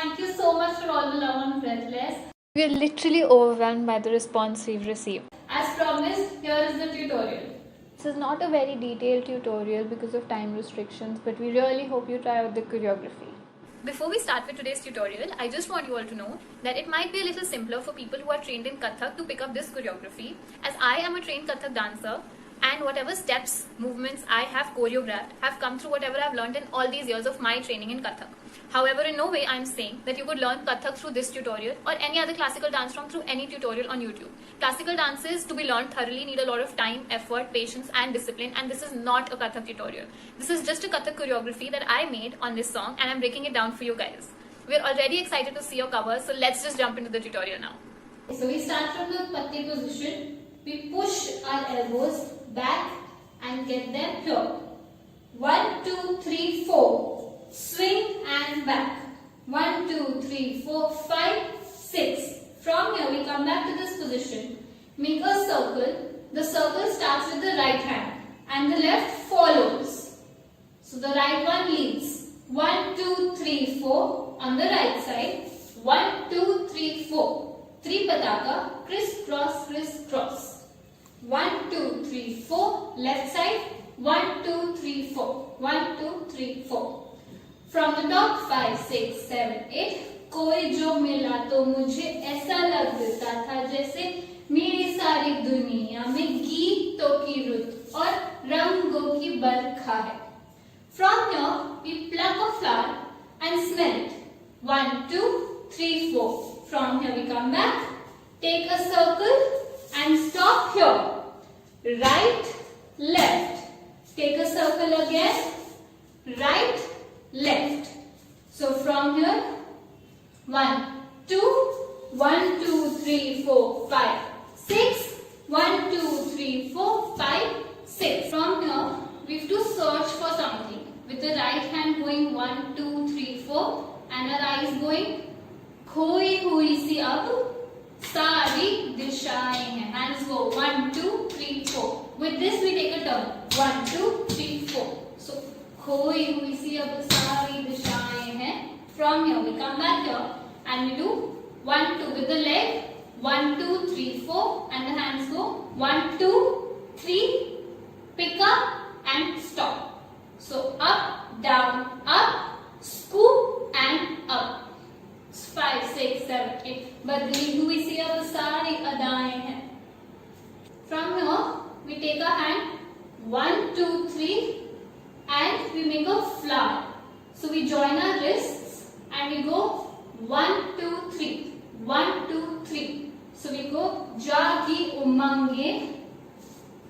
Thank you so much for all the love on Breathless. We are literally overwhelmed by the response we've received. As promised, here is the tutorial. This is not a very detailed tutorial because of time restrictions, but we really hope you try out the choreography. Before we start with today's tutorial, I just want you all to know that it might be a little simpler for people who are trained in Kathak to pick up this choreography, as I am a trained Kathak dancer and whatever steps, movements I have choreographed have come through whatever I've learned in all these years of my training in Kathak. However, in no way I'm saying that you could learn Kathak through this tutorial or any other classical dance form through any tutorial on YouTube. Classical dances to be learned thoroughly need a lot of time, effort, patience and discipline, and this is not a Kathak tutorial. This is just a Kathak choreography that I made on this song and I'm breaking it down for you guys. We're already excited to see your covers, so let's just jump into the tutorial now. So we start from the patti position. We push our elbows back and get them here. 1, 2, 3, 4. Swing and back. 1, 2, 3, 4, 5, 6. From here we come back to this position. Make a circle. The circle starts with the right hand and the left follows. So the right one leads. 1, 2, 3, 4 on the right side. 1, 2, 3, 4. 3 pataka, crisscross, crisscross. 1, 2, 3, 4. Left side. 1, 2, 3, 4. 1, 2, 3, 4. From the top 5, 6, 7, 8. कोई जो मिला तो मुझे ऐसा लगता था जैसे मेरी सारी दुनिया में गीतों की रुत और रंगों की बरखा है. From here we pluck a flower and smell it. 1, 2, 3, 4. From here we come back, take a circle and stop here. Right, left. Take a circle again. Right, left. So from here, 1, 2, 1, 2, 3, 4, 5, 6. 1, 2, 3, 4, 5, 6. From here, we have to search for something. With the right hand going 1, 2, 3, 4 and our eyes going खोई हुई सी अब सारी दिशाएं हैं. Hands go 1, 2, 3, 4. With this we take a turn. 1, 2, 3, 4. So खोई हुई सी अब सारी दिशाएं हैं. From here we come back here and we do 1, 2 with the leg. 1, 2, 3, 4 and the hands go 1, 2, 3. Pick up and stop. So up, down, up, scoop and up. 5, 6, 7, 8. बदली हुई सी अब सारी अदाएं हैं. From here we take a hand 1, 2, 3 and we make a flower. So we join our wrists and we go 1, 2, 3. 1, 2, 3. So we go jagi umange.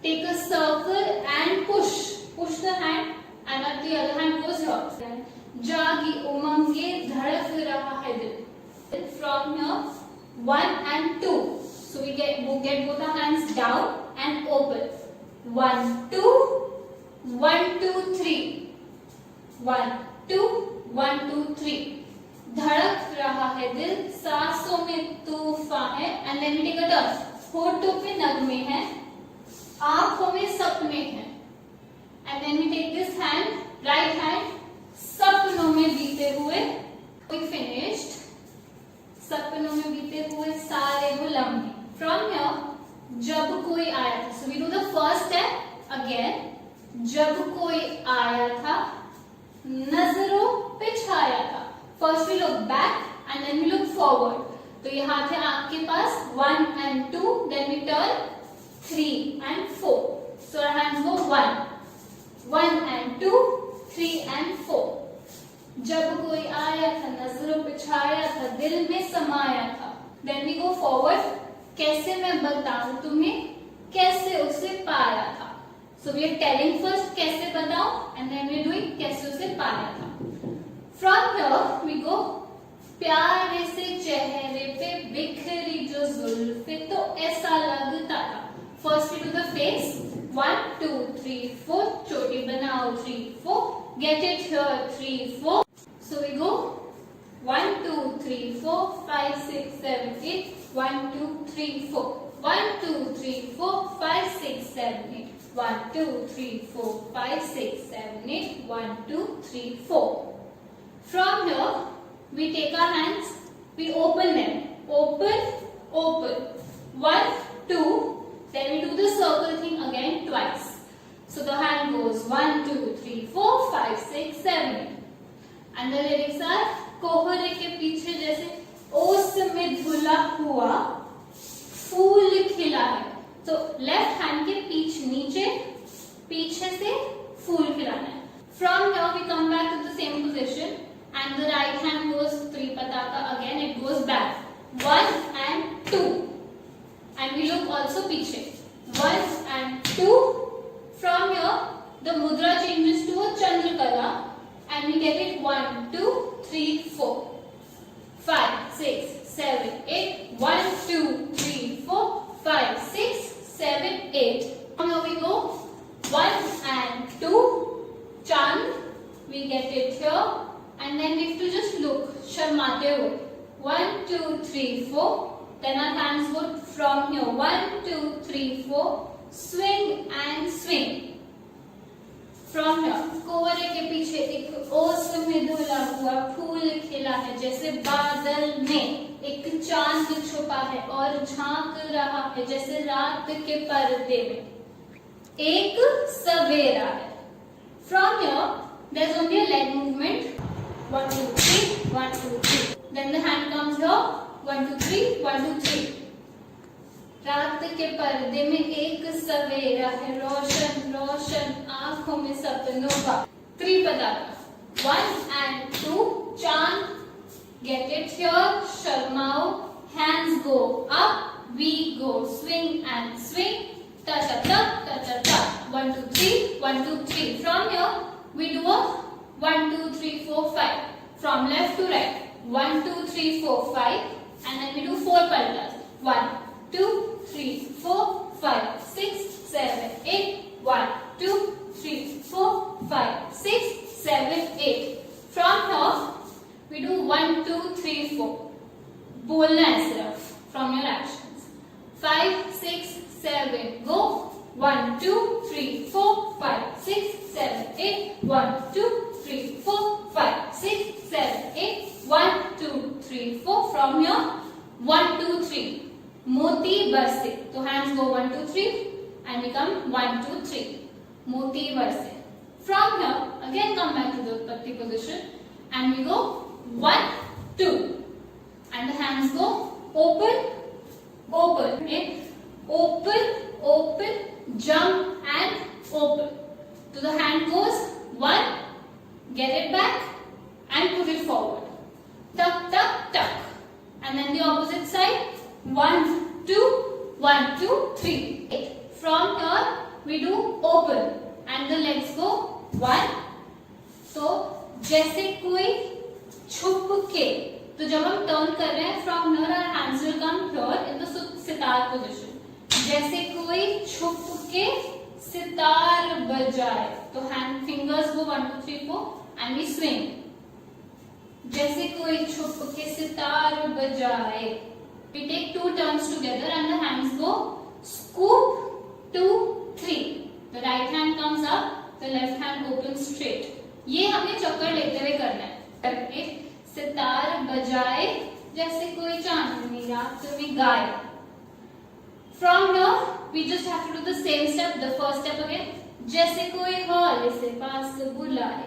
Take a circle and push. Push the hand and at the other hand goes here. जागी उमंगे धड़क रहा है दिल. From here 1 and 2. So we get both our hands down and open. 1, 2, 1, 2, 3. 1, 2, 1, 2, 3. धड़क रहा है दिल, सांसों में तूफान है. And then we take a turn. होठों पे नगमे हैं, आंखों में सपने हैं. And then we take this hand, right hand, सपनों में बीते हुए. We finished. सपनों में बीते हुए सारे वो लम्हे. From here, जब कोई आया था. So we do the first step again. जब कोई आया था, नजरों पे छाया था. First we look back and then we look forward. तो ये हाथ है आपके पास 1 and 2. Then we turn 3 and 4. So our hands go 1, 1 and 2, 3 and 4. जब कोई आया था, नजरों पे छाया था, दिल में समाया था. Then we go forward. कैसे मैं बताऊं तुम्हें, कैसे उसे पाया था. So we are telling first कैसे बताऊं and then we are doing कैसे उसे पाया था. From here we go प्यारे से चेहरे पे बिखरी जो जुल्फे तो ऐसा लगता था. First we do the face. 1, 2, 3, 4. चोटी बनाओ 3, 4. Get it here 3, 4. So we go 1, 2, 3, 4, 5, 6, 7, 8. 1, 2, 3, 4. 1, 2, 3, 4, 5, 6, 7, 8. 1, 2, 3, 4, 5, 6, 7, 8. 1, 2, 3, 4. From here we take our hands, we open them. Open, open. 1, 2. Then we do the circle thing again twice. So the hand goes 1, 2, 3, 4, 5, 6, 7. And the lyrics are कोहरे के पीछे जैसे ओस में धुला हुआ फूल खिला है. तो लेफ्ट हैंड के नीचे पीछे से फूल खिलाना है. From here we come back to the same position and the right hand goes three pataka again. It goes back 1 and 2 and we look also पीछे 1 and 2. From here the mudra changes to a chandrakala and we get it 1, 2, 3, 4, 5, 6, 7, 8. 1, 2, 3, 4, 5, 6, 7, 8. Now we go 1 and 2. Chand. We get it here. And then we have to just look. Sharmate hue. 1, 2, 3, 4. Then our hands go from here. 1, 2, 3, 4. Swing and swing. From here. कोहरे के पीछे एक ओस में धुला हुआ फूल खिला है जैसे बादल में एक चांद छुपा है और झांक रहा है जैसे रात के पर्दे में एक सवेरा है. From here there's only a leg movement 1, 2, 3, 1, 2, 3. Then the hand comes here 1, 2, 3, 1, 2, 3. रात के पर्दे में एक सवेरा है रोशन रोशन आंखों में सपनों का. 3 pataka 1 and 2. Chand. Get it here. Sharmao. Hands go up. We go swing and swing. Ta ta ta ta ta ta. 1, 2, 3. 1, 2, 3. From here we do a 1, 2, 3, 4, 5. From left to right. 1, 2, 3, 4, 5. And then we do 4 paltas. 1, 2, 3, 4, 5, 6, 7, 8. 1, 2, 3, 4, 5, 6, 7, 8. From here we do 1, 2, 3, 4. बोलना है सिर्फ from your actions. 5, 6, 7. Go. 1, 2, 3, 4, 5, 6, 7, 8. 1, 2, 3, 4, 5, 6, 7, 8. 1, 2, 3, 4. From here 1, 2, 3. मोती बरसे. तो hands go 1, 2, 3 and we come 1, 2, 3. मोती बरसे. From here again come back to the utpatti position and we go 1, 2 and the hands go open, open. Okay? Open, open, jump and open. So the hand goes 1, get it back and put it forward. Tuck, tuck, tuck. And then the opposite side 1, 2, 1, 2, 3. From here we do open and the legs go 1. तो जैसे कोई छुप के, तो जब हम turn कर रहे हैं from here our hands will come here in the sitar position. जैसे कोई छुप के सितार बजाए, तो hand fingers go 1, 2, 3, 4 and we swing. जैसे कोई छुप के सितार बजाए. We take 2 turns together and the hands go scoop 2, 3. The right hand comes up, the left hand opens straight. ये हमें चक्कर लेते हुए करना है. करके सितार बजाए जैसे कोई चांदनी रात में गाए. From here we just have to do the same step, the first step again. जैसे कोई हॉल से पास बुलाए.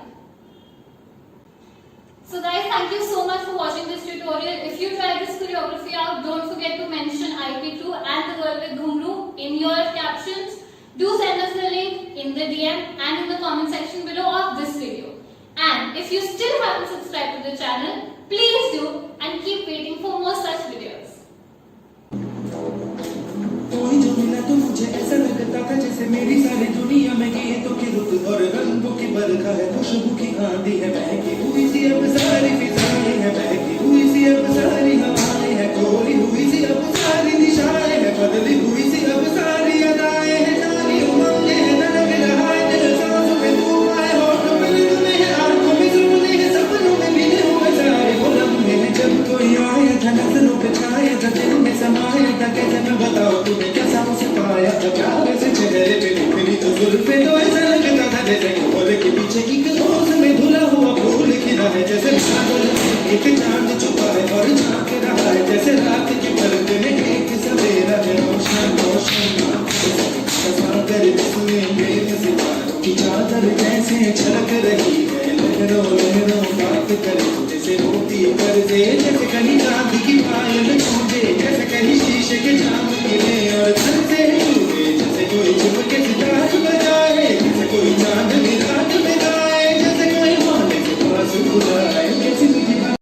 So guys, thank you so much for watching this tutorial. If you try this choreography out, don't forget to mention IP2 and the girl with Ghumru in your captions. Do send us the link in the DM and in the comment section below of this video. And if you still haven't subscribed to the channel, please do and keep waiting for more such videos. कोई जो मिला तो मुझे ऐसा लगता था जैसे मेरी सारी दुनिया में गीतों की रुत और रंगों की बरखा है. खुशबू की आंधी है बहकी हुई सी अब सारी फिजाएं है बहकी हुई सी अब सारी हवाएं है खोली हुई सी अब सारी दिशाएं है बदली हुई सी अब सारी अदाएं है सारी उमंगें है लग रहा है दिल सांसों में तू आए होठों में लिखने हैं आंखों में सुनने हैं सपनों में भी हुए सारे वो लम्हे हैं जब कोई आया था नजरों पे छाया था दिल में समाया था कैसे मैं बताऊं तुम्हें कैसा मुझे पाया था प्यार से चेहरे पे निकली तो जुल्फे तो ऐसा लगता था जैसे कोहरे के पीछे की ओस में धुला हुआ फूल खिला एक चांद छुपा है और झांक रहा है जैसे रात के पर्दे में एक सवेरा है रोशन रोशन सागर जिसमें मेरे सितारों की चादर कैसे छलक रही है लहरों लहरों बात करे जैसे होती कर्जे जैसे कहीं चांद की पायल गूंजे जैसे कहीं शीशे के जाम